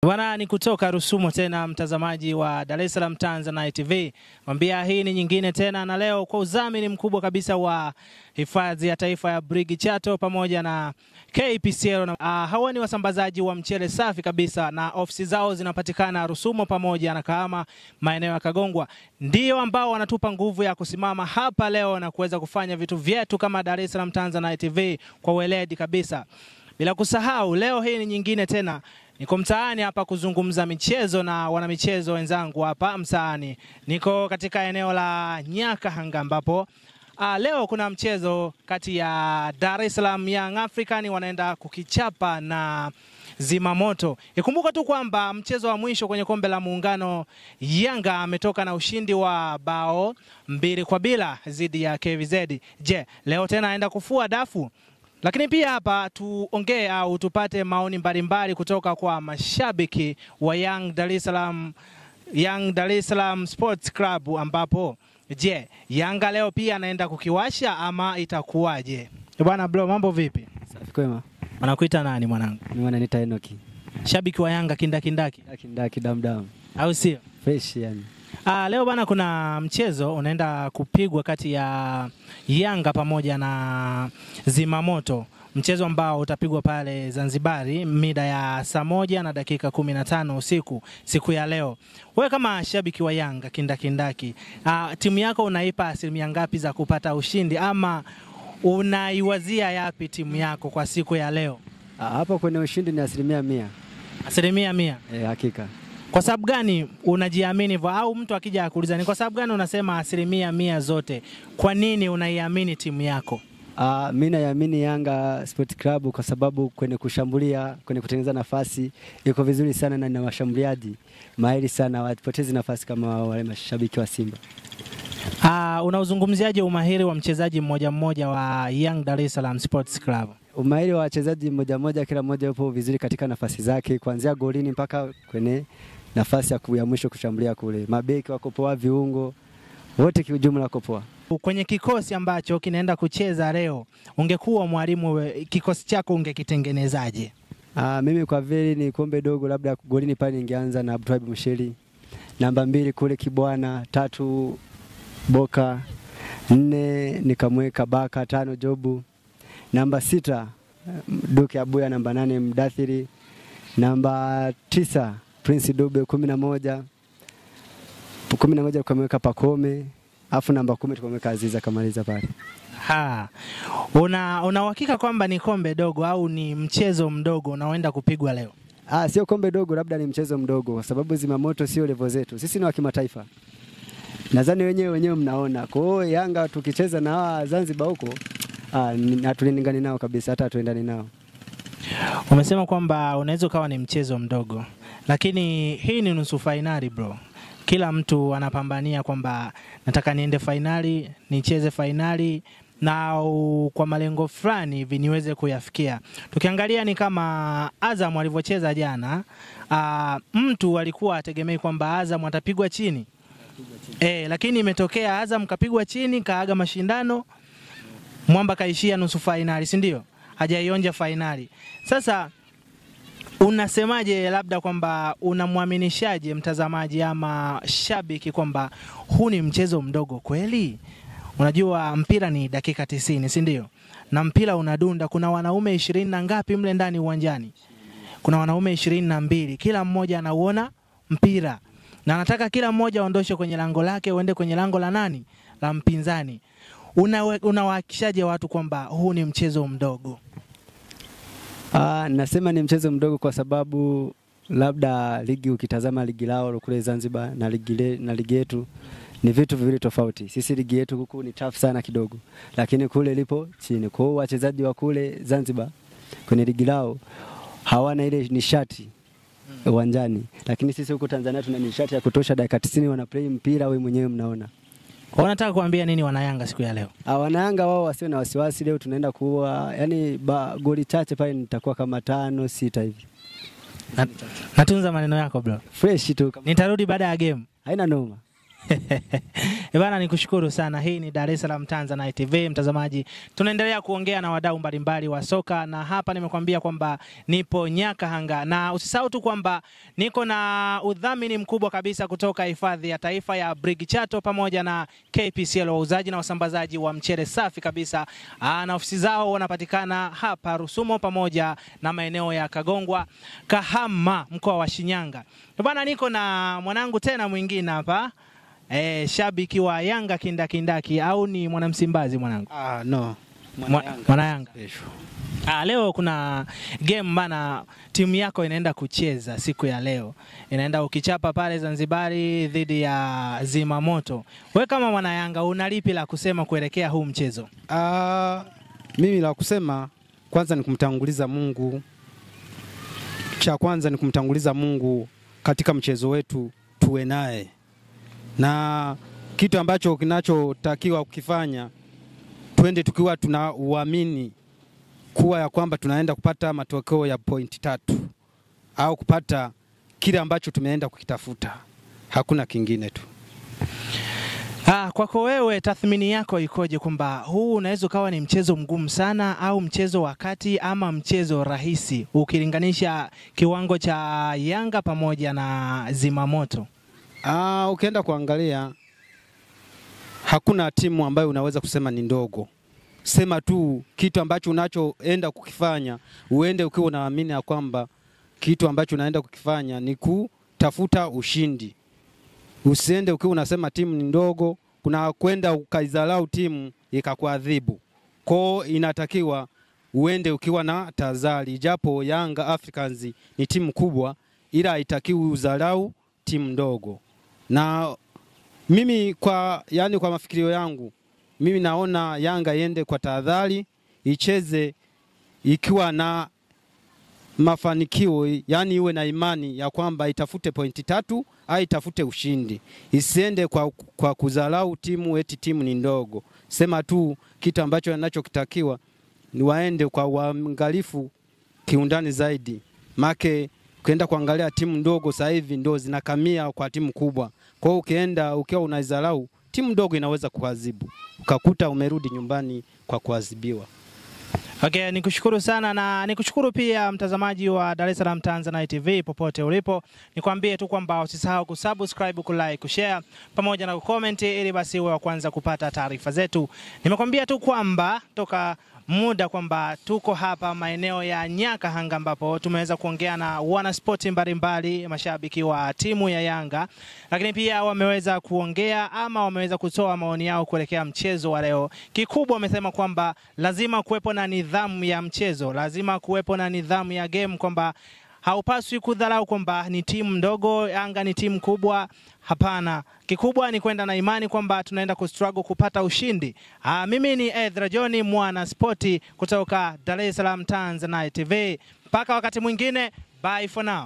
Bwana ni kutoka Rusumo tena mtazamaji wa Dar es Salaam Tanzania TV. Mwambia hii ni nyingine tena na leo kwa udhamini mkubwa kabisa wa hifadhi ya taifa ya Briggy Chato pamoja na KPCL. Hawa ni wasambazaji wa mchele safi kabisa na ofisi zao zinapatikana Rusumo pamoja na Kahama maeneo ya Kagongwa. Ndio ambao wanatupa nguvu ya kusimama hapa leo na kuweza kufanya vitu vyetu kama Dar es Salaam Tanzania TV kwa weledi kabisa. Bila kusahau leo hii ni nyingine tena. Niko mtaani hapa kuzungumza michezo na wanamichezo wenzangu hapa mtaani. Niko katika eneo la Nyakahanga ambapo leo kuna mchezo kati ya Dar es Salaam Young African wanaenda kukichapa na Zimamoto. Ikumbuka tu kwamba mchezo wa mwisho kwenye kombe la muungano Yanga ametoka na ushindi wa bao 2-0 dhidi ya KVZ. Je, leo tena aenda kufua dafu? Lakini pia hapa tuongee au tupate maoni mbalimbali kutoka kwa mashabiki wa Young Dar es Salaam Sports Club ambapo je, Yanga leo pia anaenda kukiwasha ama itakuwaje? Bwana bro, mambo vipi? Safi kwema. Wanakuita nani mwanangu? Mimi wananiita Enoki. Shabiki wa Yanga kindakindaki. Kindaki dam. Au sio? Fresh yani. Leo bana kuna mchezo unaenda kupigwa kati ya Yanga pamoja na Zimamoto. Mchezo ambao utapigwa pale Zanzibari mida ya saa 1:15 usiku siku ya leo. Wewe kama shabiki wa Yanga kindakindaki, timu yako unaipa asilimia ngapi za kupata ushindi ama unaiwazia yapi timu yako kwa siku ya leo? Hapo kwenye ushindi ni 100%. 100%? Hakika. Kwa sababu gani unajiamini hivyo, au mtu akija akuuliza ni kwa sababu gani unasema 100% zote? Kwa nini unaiamini timu yako? Mimi naiamini Yanga Sport Club kwa sababu kwenye kushambulia, kwenye kutengeneza nafasi iko vizuri sana na washambuliaji mahiri sana, wapotezi nafasi kama wale mashabiki wa Simba. Unauzungumziaje umahiri wa mchezaji mmoja wa Young Dar es Salaam Sports Club? Umahiri wa wachezaji mmoja kila mmoja yupo vizuri katika nafasi zake, kuanzia golini mpaka kwenye nafasi ya mwisho kushambulia kule. Mabeki wako poa, viungo wote kiujumla wako poa. Kwenye kikosi ambacho kinaenda kucheza leo, ungekuwa mwalimu, kikosi chako ungekitengenezaje? Mimi kwa vile ni kombe dogo, labda golini pale ningeanza na Abdulrahim Msheli. Namba 2 kule Kibwana, 3 Boka, 4 nikamweka Baka, 5 Jobu. Namba 6 Duke Abuya, namba 8 Mdathiri, namba 9 Prince Dube, 11 tukamweka Pakome, afu namba 10 tukamweka Aziza Kamaliza pale. Una uhakika kwamba ni kombe dogo au ni mchezo mdogo unaoenda kupigwa leo? Sio kombe dogo, labda ni mchezo mdogo kwa sababu Zimamoto sio level zetu. Sisi ni wa kimataifa. Nadhani wenyewe mnaona. Kwa hiyo Yanga tukicheza na Zanzibar huko, hatulingani nao kabisa, hata tuendani nao. Umesema kwamba unaweza kawa ni mchezo mdogo, lakini hii ni nusu finali bro. Kila mtu anapambania kwamba nataka niende finali, nicheze finali na kwa malengo fulani hivi niweze kuyafikia. Tukiangalia ni kama Azam alivyocheza jana, mtu alikuwa ategemei kwamba Azam atapigwa chini. Lakini imetokea Azam kapigwa chini, kaaga mashindano, Mwamba kaishia nusu finali, si ndio? Hajaionja finali. Sasa unasemaje, labda kwamba unamwaminishaje mtazamaji ama shabiki kwamba huu ni mchezo mdogo kweli? Unajua mpira ni dakika 90, si ndio? Na mpira unadunda, kuna wanaume 20 na ngapi mle ndani uwanjani? Kuna wanaume 22, kila mmoja anauona mpira. Na anataka kila mmoja aondoshe kwenye lango lake uende kwenye lango la nani? La mpinzani. Unawahakikishaje watu kwamba huu ni mchezo mdogo? Nasema ni mchezo mdogo kwa sababu labda ligi, ukitazama ligi lao kule Zanzibar na ligi yetu ni vitu viwili tofauti. Sisi ligi yetu huku ni tough sana kidogo, lakini kule lipo chini. Kwa hiyo wachezaji wa kule Zanzibar kwenye ligi lao hawana ile nishati uwanjani, lakini sisi huku Tanzania tuna nishati ya kutosha, dakika 90 wana play mpira, wewe mwenyewe mnaona. Unataka kuambia nini wanayanga siku ya leo? Wanayanga wao wasiwe na wasiwasi, leo tunaenda kuwa yani goli chache pale, nitakuwa kama 5-6 hivi. Natunza maneno yako bro. Fresh tu. Nitarudi baada ya game. Haina noma. Bana, nikushukuru sana. Hii ni Dar es Salaam Tanzania TV, mtazamaji. Tunaendelea kuongea na wadau mbalimbali wa soka, na hapa nimekwambia kwamba nipo Nyakahanga, na usisahau tu kwamba niko na udhamini mkubwa kabisa kutoka hifadhi ya taifa ya Brig Chato pamoja na KPCL, wauzaji na wasambazaji wa mchele safi kabisa. Na ofisi zao wanapatikana hapa Rusumo pamoja na maeneo ya Kagongwa, Kahama, mkoa wa Shinyanga. Bana, niko na mwanangu tena mwingine hapa. Shabiki wa Yanga kindakindaki au ni mwanamsimbazi mwanangu? No. Mwana Yanga. Leo kuna game bana, timu yako inaenda kucheza siku ya leo. Inaenda ukichapa pale Zanzibari dhidi ya Zimamoto. Wewe kama mwana Yanga unalipi la kusema kuelekea huu mchezo? Mimi la kusema kwanza ni kumtanguliza Mungu. Cha kwanza ni kumtanguliza Mungu katika mchezo wetu, tuwe naye. Na kitu ambacho kinachotakiwa kukifanya, twende tukiwa tunauamini kuwa ya kwamba tunaenda kupata matokeo ya point 3 au kupata kile ambacho tumeenda kukitafuta. Hakuna kingine tu. Kwako wewe tathmini yako ikoje kwamba huu unaweza kawa ni mchezo mgumu sana au mchezo wa kati ama mchezo rahisi ukilinganisha kiwango cha Yanga pamoja na Zimamoto? Ukienda kuangalia hakuna timu ambayo unaweza kusema ni ndogo. Sema tu kitu ambacho unachoenda kukifanya, uende ukiwa unaamini ya kwamba kitu ambacho unaenda kukifanya ni kutafuta ushindi. Usiende ukiwa unasema timu ni ndogo, kuna kwenda ukaidharau timu ikakuadhibu. Kwa inatakiwa uende ukiwa na tahadhari, japo Yanga Africans ni timu kubwa, ila haitakiwi udharau timu ndogo. Na mimi kwa mafikirio yangu, mimi naona Yanga iende kwa tahadhari, icheze ikiwa na mafanikio, yani iwe na imani ya kwamba itafute pointi 3 au itafute ushindi. Isiende kwa kudharau timu eti timu ni ndogo. Sema tu kitu ambacho anachokitakiwa ni waende kwa uangalifu kiundani zaidi. Make ukienda kuangalia timu ndogo sasa hivi ndo zinakamia kwa timu kubwa. Kwa hiyo ukienda ukiwa unaidharau timu ndogo inaweza kuadhibu, ukakuta umerudi nyumbani kwa kuadhibiwa. Okay, nikushukuru sana, na nikushukuru pia mtazamaji wa Dar es Salaam Tanzania TV popote ulipo. Nikwambie tu kwamba usisahau kusubscribe, kulike, kushare pamoja na kucomment ili basi uwe wa kwanza kupata taarifa zetu. Nimekwambia tu kwamba toka muda kwamba tuko hapa maeneo ya Nyakahanga ambapo tumeweza kuongea na wana spoti mbalimbali, mashabiki wa timu ya Yanga, lakini pia wameweza kuongea ama wameweza kutoa maoni yao kuelekea mchezo wa leo. Kikubwa wamesema kwamba lazima kuwepo na nidhamu ya mchezo, lazima kuwepo na nidhamu ya game, kwamba haupaswi kudharau kwamba ni timu ndogo, Yanga ni timu kubwa. Hapana, kikubwa ni kwenda na imani kwamba tunaenda kustruggle kupata ushindi. Mimi ni Ezra John, mwana spoti kutoka Dar es Salaam Tanzania TV. Mpaka wakati mwingine, bye for now.